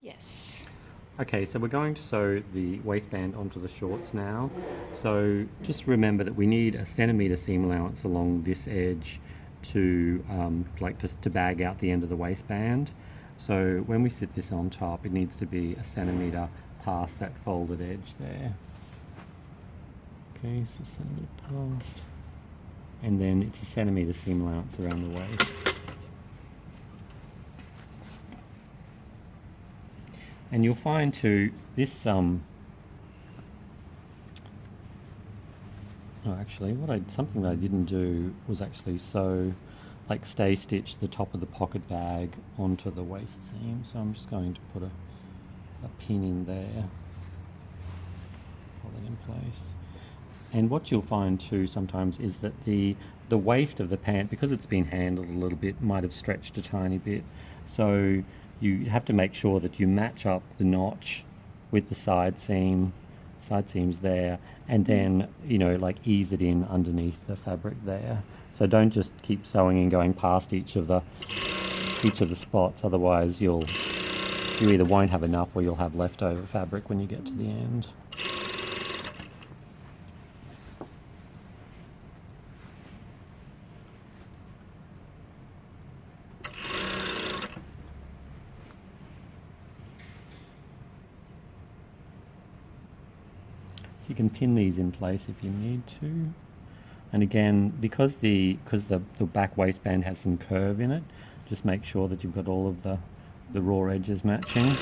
Yes. Okay, so we're going to sew the waistband onto the shorts now. So just remember that we need a centimetre seam allowance along this edge to just to bag out the end of the waistband. So when we sit this on top, it needs to be a centimetre past that folded edge there. Okay, so centimetre past. And then it's a centimetre seam allowance around the waist. And you'll find too, this, oh actually, something that I didn't do was actually sew, like stay stitch the top of the pocket bag onto the waist seam. So I'm just going to put a pin in there, hold it in place. And what you'll find too sometimes is that the waist of the pant, because it's been handled a little bit, might have stretched a tiny bit. So you have to make sure that you match up the notch with the side seams there, and then like ease it in underneath the fabric there. So don't just keep sewing and going past each of the spots, otherwise you either won't have enough or you'll have leftover fabric when you get to the end. So you can pin these in place if you need to. And again, because the back waistband has some curve in it, just make sure that you've got all of the raw edges matching.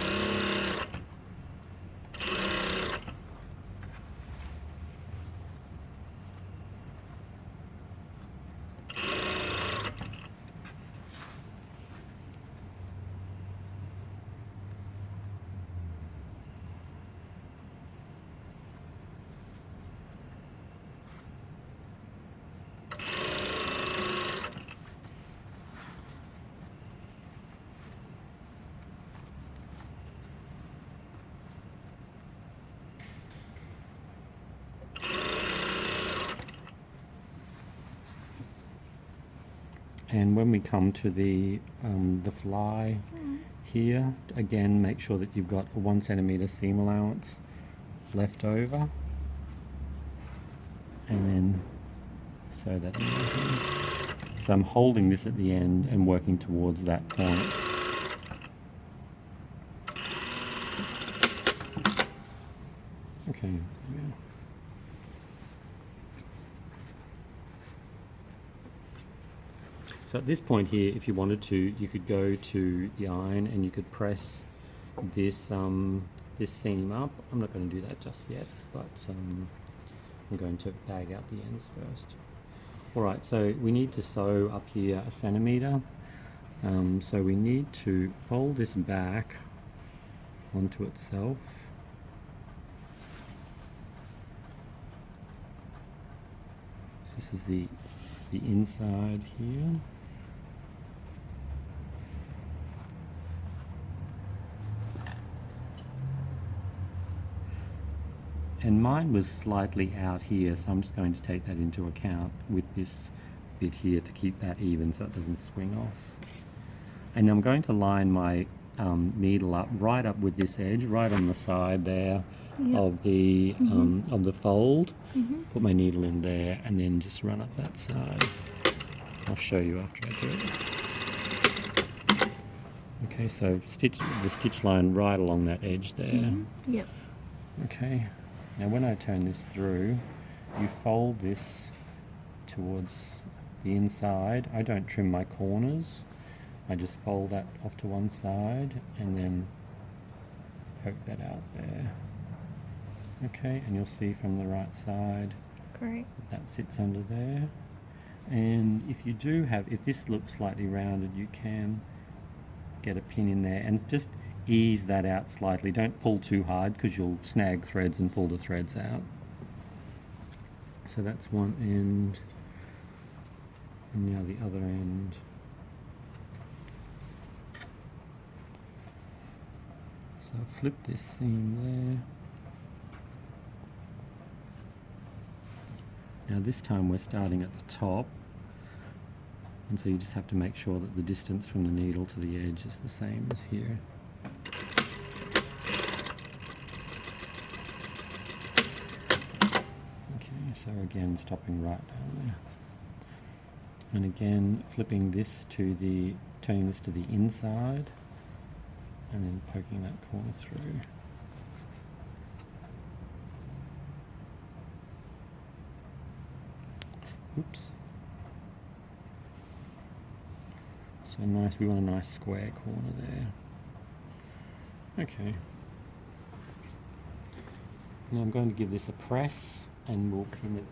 And when we come to the fly here, again, make sure that you've got a 1 centimetre seam allowance left over, and then sew that in. So I'm holding this at the end and working towards that point. Okay. Yeah. So at this point here, if you wanted to, you could go to the iron and you could press this this seam up. I'm not going to do that just yet, but I'm going to bag out the ends first. All right, so we need to sew up here a centimetre. So we need to fold this back onto itself. So this is the inside here. And mine was slightly out here, so I'm just going to take that into account with this bit here to keep that even so it doesn't swing off. And I'm going to line my needle up right up with this edge, right on the side there of the fold. Put my needle in there and then just run up that side. I'll show you after I do it. Okay, so stitch the stitch line right along that edge there. Yep. Okay. Now when I turn this through, you fold this towards the inside. I don't trim my corners. I just fold that off to one side and then poke that out there. Okay, and you'll see from the right side Great. that sits under there. And if you do if this looks slightly rounded, you can get a pin in there and just ease that out slightly. Don't pull too hard because you'll snag threads and pull the threads out. So that's one end, and now the other end. So flip this seam there. Now this time we're starting at the top, and so you just have to make sure that the distance from the needle to the edge is the same as here. So again, stopping right down there. And again, flipping this to the, turning this to the inside, and then poking that corner through. Oops. So nice, we want a nice square corner there. Okay. Now I'm going to give this a press and we'll pin it.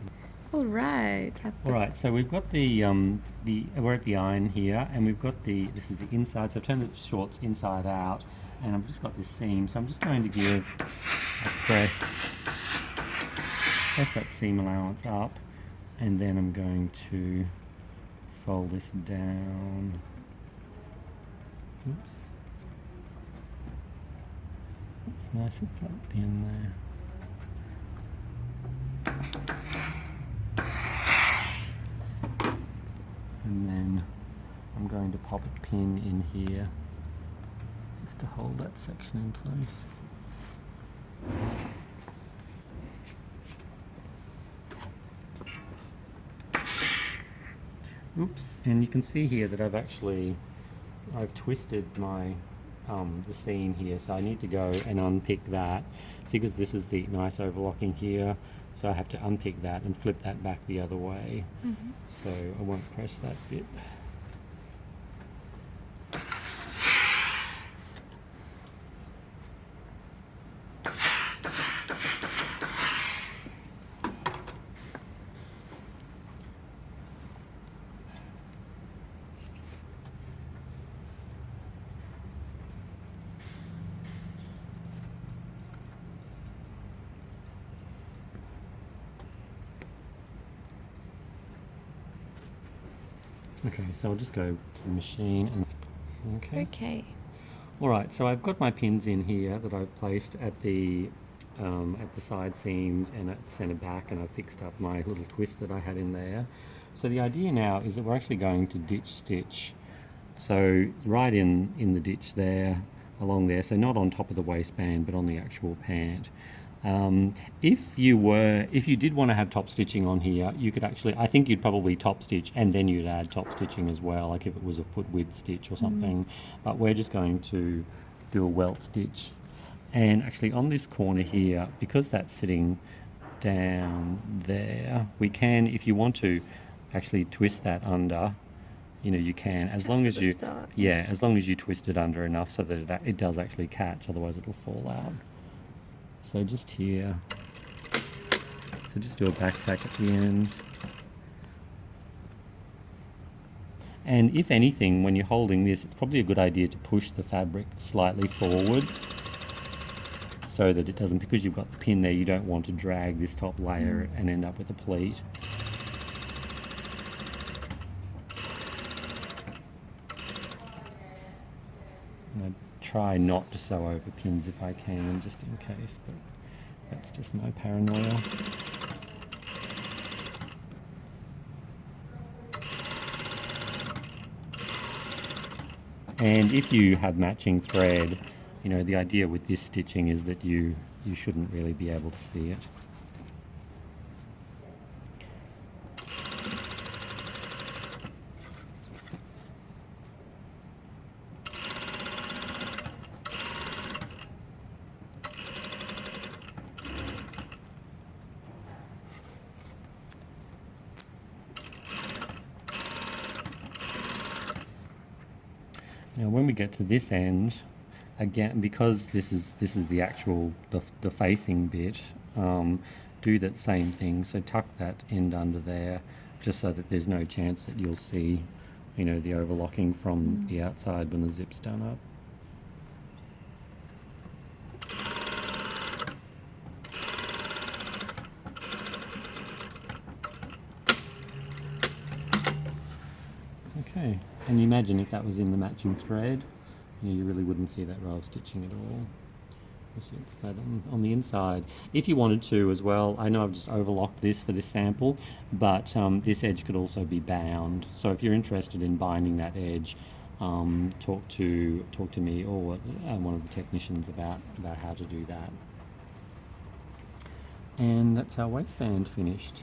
All right. All right, so we've got the we're at the iron here, and we've got this is the inside, so I've turned the shorts inside out, and I've just got this seam, so I'm just going to give a press that seam allowance up, and then I'm going to fold this down. Oops. It's nice and flat at the end there. And then I'm going to pop a pin in here just to hold that section in place. Oops, and you can see here that I've twisted my the seam here, so I need to go and unpick that. See, because this is the nice overlocking here, so I have to unpick that and flip that back the other way. Mm-hmm. So I won't press that bit. Okay, so I'll just go to the machine and Okay. All right, so I've got my pins in here that I've placed at the side seams and at the centre back, and I've fixed up my little twist that I had in there. So the idea now is that we're actually going to ditch stitch. So right in the ditch there, along there, so not on top of the waistband, but on the actual pant. If you did want to have top stitching on here, you could actually, I think you'd probably top stitch and then you'd add top stitching as well, like if it was a foot width stitch or something. But we're just going to do a welt stitch. And actually on this corner here, because that's sitting down there, we can, if you want to actually twist that under, you know, you can, as long as you, yeah, as long as you twist it under enough so that it does actually catch, otherwise it'll fall out. So just here, so just do a back tack at the end. And if anything, when you're holding this, it's probably a good idea to push the fabric slightly forward so that it doesn't, because you've got the pin there, you don't want to drag this top layer and end up with a pleat. And I try not to sew over pins if I can, just in case, but that's just my paranoia. And if you have matching thread, you know, the idea with this stitching is that you shouldn't really be able to see it. Now when we get to this end, again, because this is the actual, the facing bit, do that same thing. So tuck that end under there, just so that there's no chance that you'll see, you know, the overlocking from the outside when the zip's done up. Okay, and you imagine if that was in the matching thread, you really wouldn't see that row of stitching at all. You see it's that on the inside. If you wanted to as well, I know I've just overlocked this for this sample, but this edge could also be bound. So if you're interested in binding that edge, talk to me or one of the technicians about how to do that. And that's our waistband finished.